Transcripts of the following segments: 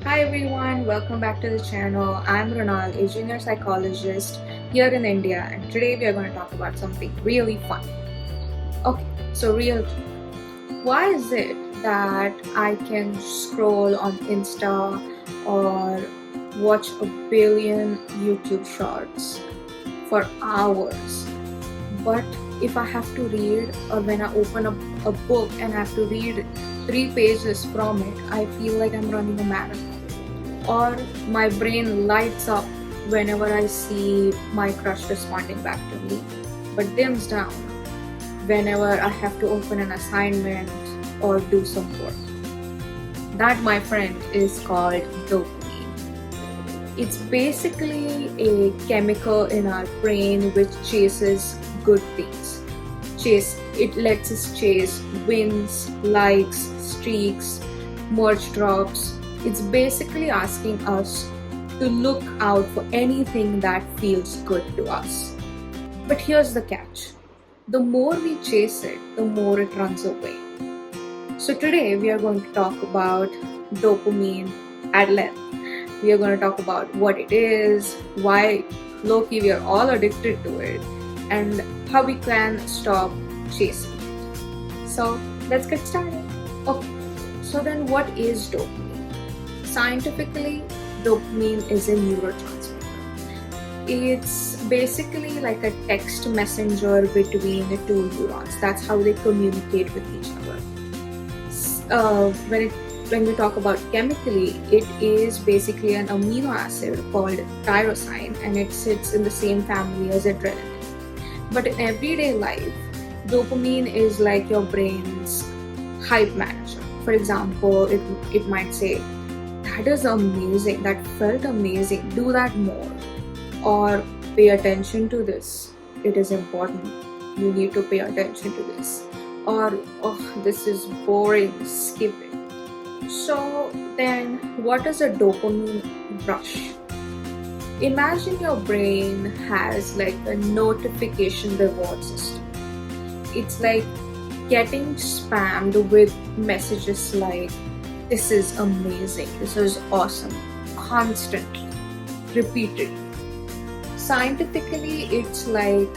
Hi everyone, welcome back to the channel. I'm Ronal, a junior psychologist here in India, and today we are going to talk about something really fun. Okay, so real talk. Why is it that I can scroll on Insta or watch a billion YouTube shorts for hours, but if I have to read, or when I open up a book and I have to read 3 pages from it, I feel like I'm running a marathon? Or my brain lights up whenever I see my crush responding back to me, but dims down whenever I have to open an assignment or do some work. That, my friend, is called dopamine. It's basically a chemical in our brain which chases good things. It lets us chase wins, likes, streaks, merch drops. It's basically asking us to look out for anything that feels good to us. But here's the catch. The more we chase it, the more it runs away. So today we are going to talk about dopamine at length. We are going to talk about what it is, why low-key we are all addicted to it, and how we can stop chasing it. So let's get started. Okay, so then what is dopamine? Scientifically, dopamine is a neurotransmitter. It's basically like a text messenger between the two neurons. That's how they communicate with each other. When we talk about chemically, it is basically an amino acid called tyrosine, and it sits in the same family as adrenaline. But in everyday life, dopamine is like your brain's hype manager. For example, it might say, "That is amazing, that felt amazing, do that more," or "Pay attention to this, it is important, you need to pay attention to this," or "Oh, this is boring, skip it." So then, what is a dopamine rush? Imagine your brain has like a notification reward system. It's like getting spammed with messages like, "This is amazing, this is awesome," constantly, repeatedly. Scientifically, it's like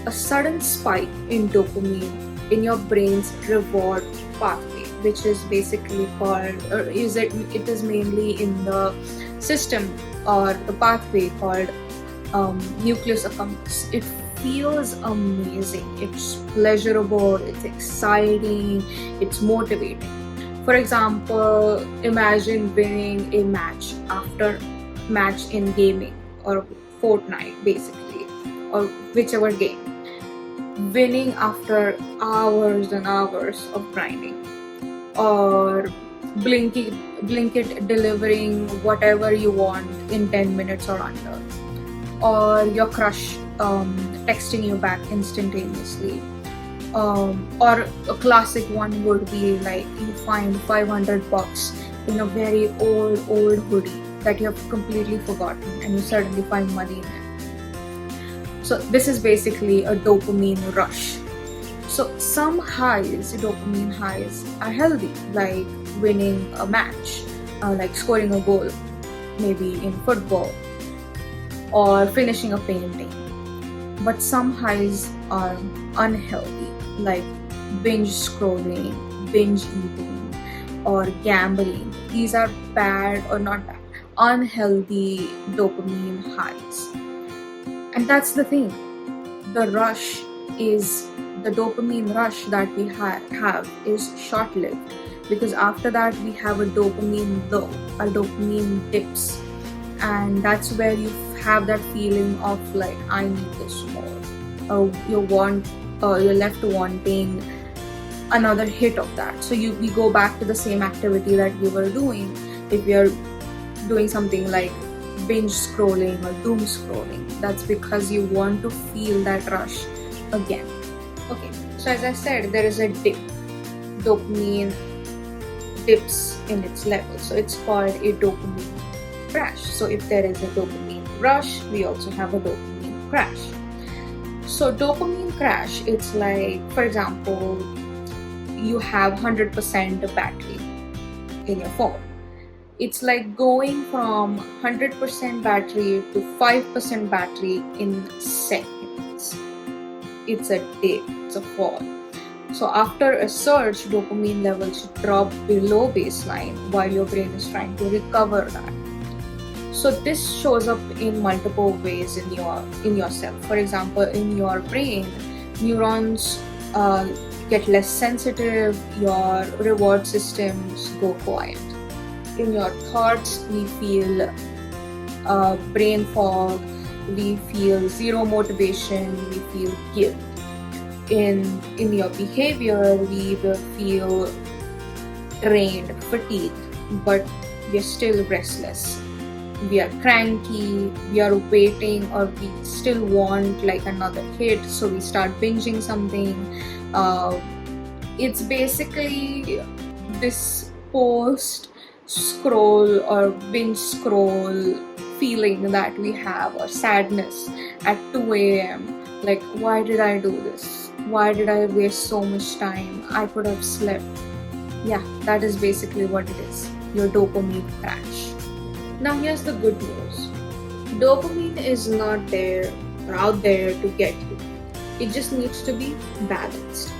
a sudden spike in dopamine in your brain's reward pathway, which is basically called, or it is mainly in the system or the pathway called nucleus accumbens. It feels amazing, it's pleasurable, it's exciting, it's motivating. For example, imagine winning a match in gaming or Fortnite basically, or whichever game. Winning after hours and hours of grinding, or Blinkit delivering whatever you want in 10 minutes or under, or your crush texting you back instantaneously. Or a classic one would be like you find $500 in a very old hoodie that you have completely forgotten, and you suddenly find money in it. So this is basically a dopamine rush. So some dopamine highs, are healthy, like winning a match, like scoring a goal, maybe in football, or finishing a painting. But some highs are unhealthy, like binge scrolling, binge eating, or gambling. These are bad, or not bad, unhealthy dopamine highs. And that's the thing. The dopamine rush that we have is short-lived, because after that we have a dopamine low, our dopamine dips, and that's where you have that feeling of like, I need this more. You're left wanting another hit of that. So we go back to the same activity that we were doing. If we are doing something like binge scrolling or doom scrolling, that's because you want to feel that rush again. Okay, so as I said, there is a dip. Dopamine dips in its level, so it's called a dopamine crash. So if there is a dopamine rush, we also have a dopamine crash. So dopamine crash, it's like, for example, you have 100% battery in your phone, It's like going from 100% battery to 5% battery in seconds. It's a dip, it's a fall. So after a surge, dopamine levels drop below baseline while your brain is trying to recover that. So this shows up in multiple ways in yourself. For example, in your brain, neurons get less sensitive, your reward systems go quiet. In your thoughts, we feel brain fog, we feel zero motivation, we feel guilt. In your behavior, we will feel drained, fatigued, but we're still restless. We are cranky, we are waiting, or we still want like another hit, so we start binging something. It's basically this post scroll or binge scroll feeling that we have, or sadness at 2 a.m. Like, why did I do this? Why did I waste so much time? I could have slept. Yeah, that is basically what it is, your dopamine crash. Now here's the good news. Dopamine is not there or out there to get you. It just needs to be balanced.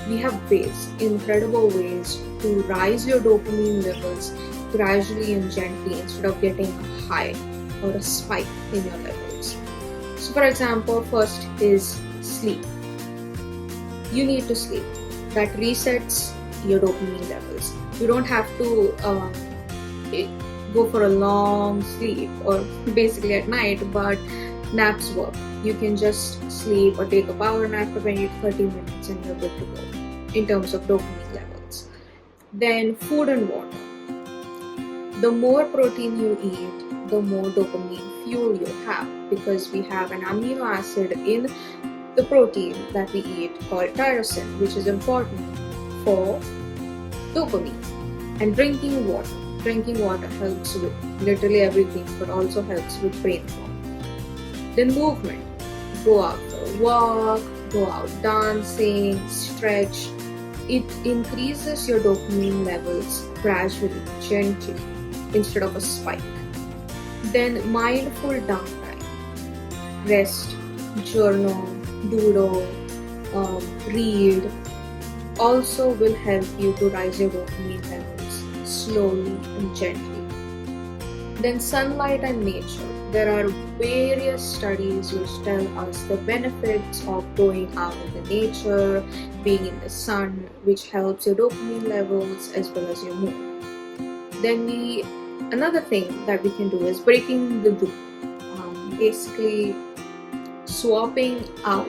We have ways, incredible ways, to rise your dopamine levels gradually and gently instead of getting a high or a spike in your levels. So for example, first is sleep. You need to sleep. That resets your dopamine levels. You don't have to go for a long sleep or basically at night, but naps work. You can just sleep or take a power nap for 20 to 30 minutes and you're good to go in terms of dopamine levels. Then food and water. The more protein you eat, the more dopamine fuel you have, because we have an amino acid in the protein that we eat called tyrosine, which is important for dopamine. And drinking water. Drinking water helps with literally everything, but also helps with brain fog. Then movement. Go out for a walk, go out dancing, stretch. It increases your dopamine levels gradually, gently, instead of a spike. Then mindful downtime. Rest, journal, doodle, read also will help you to rise your dopamine levels slowly and gently. Then sunlight and nature. There are various studies which tell us the benefits of going out in the nature, being in the sun, which helps your dopamine levels as well as your mood. Then another thing that we can do is breaking the loop. Basically swapping out,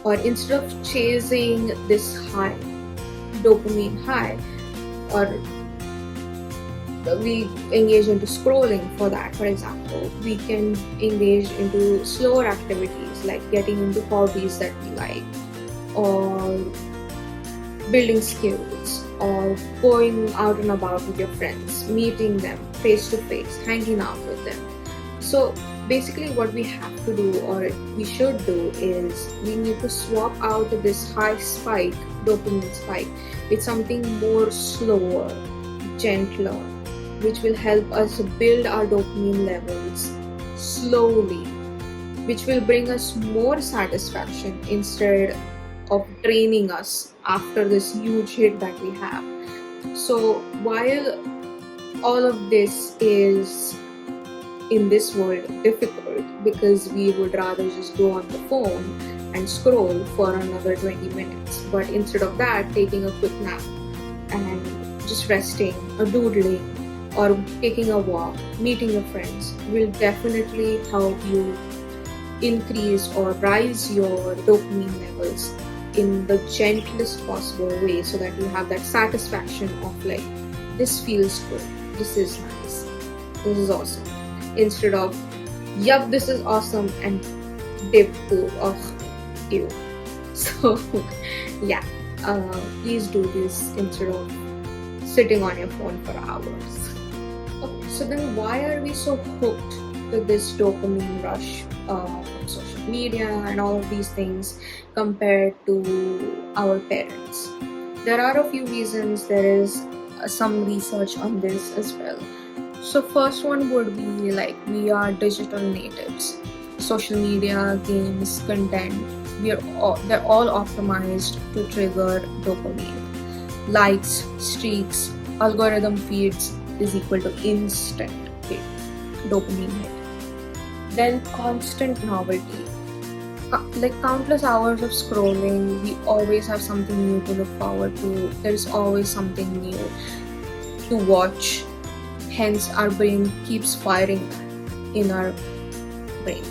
or instead of chasing this high, dopamine high, or we engage into scrolling for that. For example, we can engage into slower activities like getting into hobbies that we like, or building skills, or going out and about with your friends, meeting them face to face, hanging out with them. So basically what we have to do, or we should do, is we need to swap out this high spike, dopamine spike, with something more slower, gentler, which will help us build our dopamine levels slowly, which will bring us more satisfaction instead of draining us after this huge hit that we have. So while all of this is in this world difficult, because we would rather just go on the phone and scroll for another 20 minutes, but instead of that, taking a quick nap and just resting or doodling or taking a walk, meeting your friends will definitely help you increase or rise your dopamine levels in the gentlest possible way, so that you have that satisfaction of like, this feels good, this is nice, this is awesome, instead of yup, this is awesome and dip to ew. So yeah, please do this instead of sitting on your phone for hours. Okay, so then why are we so hooked to this dopamine rush from social media and all of these things compared to our parents? There are a few reasons. There is some research on this as well. So first one would be like we are digital natives. Social media, games, content, they're all optimized to trigger dopamine. Likes, streaks, algorithm feeds is equal to instant hit, dopamine hit. Then constant novelty. Like countless hours of scrolling, we always have something new to look forward to. There's always something new to watch. Hence, our brain keeps firing that in our brain,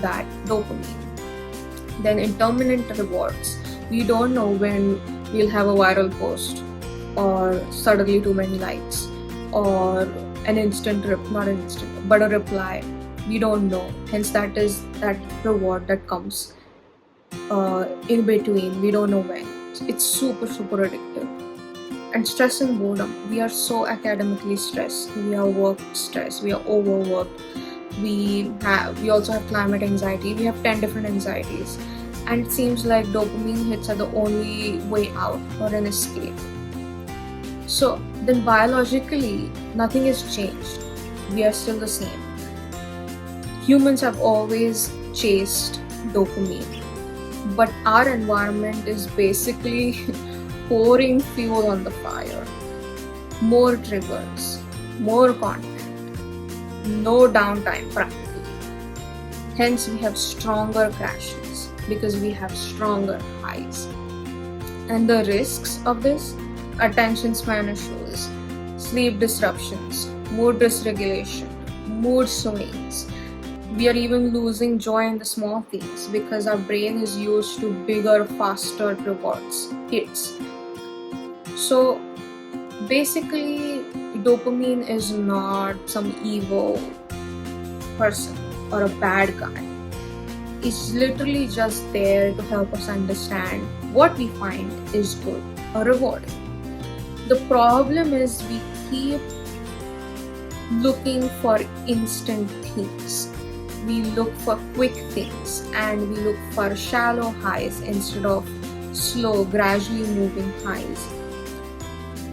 that dopamine. Then intermittent rewards. We don't know when we'll have a viral post, or suddenly too many likes, or an not an instant, but a reply. We don't know. Hence, that is that reward that comes in between. We don't know when. It's super addictive. And stress and boredom. We are so academically stressed. We are work stressed. We are overworked. We also have climate anxiety. We have 10 different anxieties. And it seems like dopamine hits are the only way out or an escape. So then biologically, nothing has changed. We are still the same. Humans have always chased dopamine. But our environment is basically pouring fuel on the fire. More triggers, more content, no downtime practically. Hence, we have stronger crashes because we have stronger highs. And the risks of this: attention span issues, sleep disruptions, mood dysregulation, mood swings. We are even losing joy in the small things because our brain is used to bigger, faster rewards, hits. So basically, dopamine is not some evil person or a bad guy. It's literally just there to help us understand what we find is good or rewarding. The problem is we keep looking for instant things. We look for quick things and we look for shallow highs instead of slow, gradually moving highs.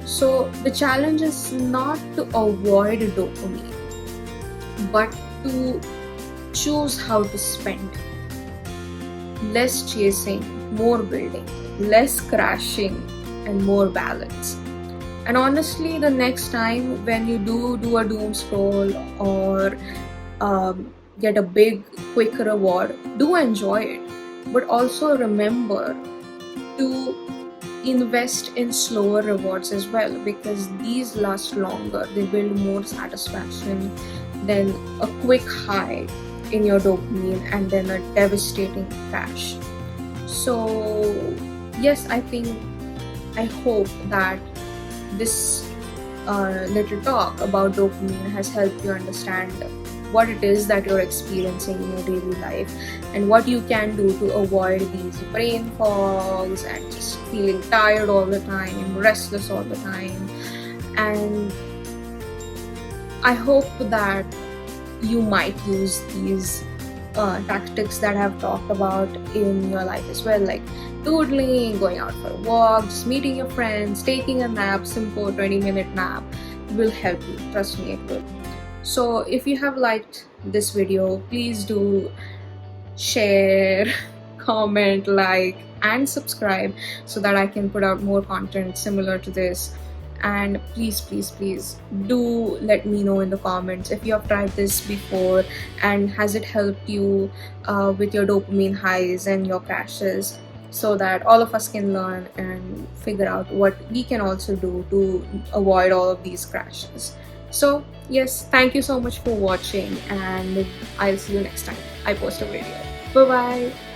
So the challenge is not to avoid dopamine, but to choose how to spend it. Less chasing, more building, less crashing, and more balance. And honestly, the next time when you do a doom scroll or get a big quick reward, do enjoy it, but also remember to invest in slower rewards as well, because these last longer. They build more satisfaction than a quick high in your dopamine and then a devastating crash. So yes, I hope that this little talk about dopamine has helped you understand what it is that you're experiencing in your daily life and what you can do to avoid these brain fogs and just feeling tired all the time, restless all the time. And I hope that you might use these tactics that I've talked about in your life as well, like doodling, going out for walks, meeting your friends, taking a nap, simple 20-minute nap will help you. Trust me, it will. So if you have liked this video, please do share, comment, like, and subscribe so that I can put out more content similar to this. And please do let me know in the comments if you have tried this before and has it helped you with your dopamine highs and your crashes, so that all of us can learn and figure out what we can also do to avoid all of these crashes. So yes, thank you so much for watching, and I'll see you next time I post a video. Bye bye.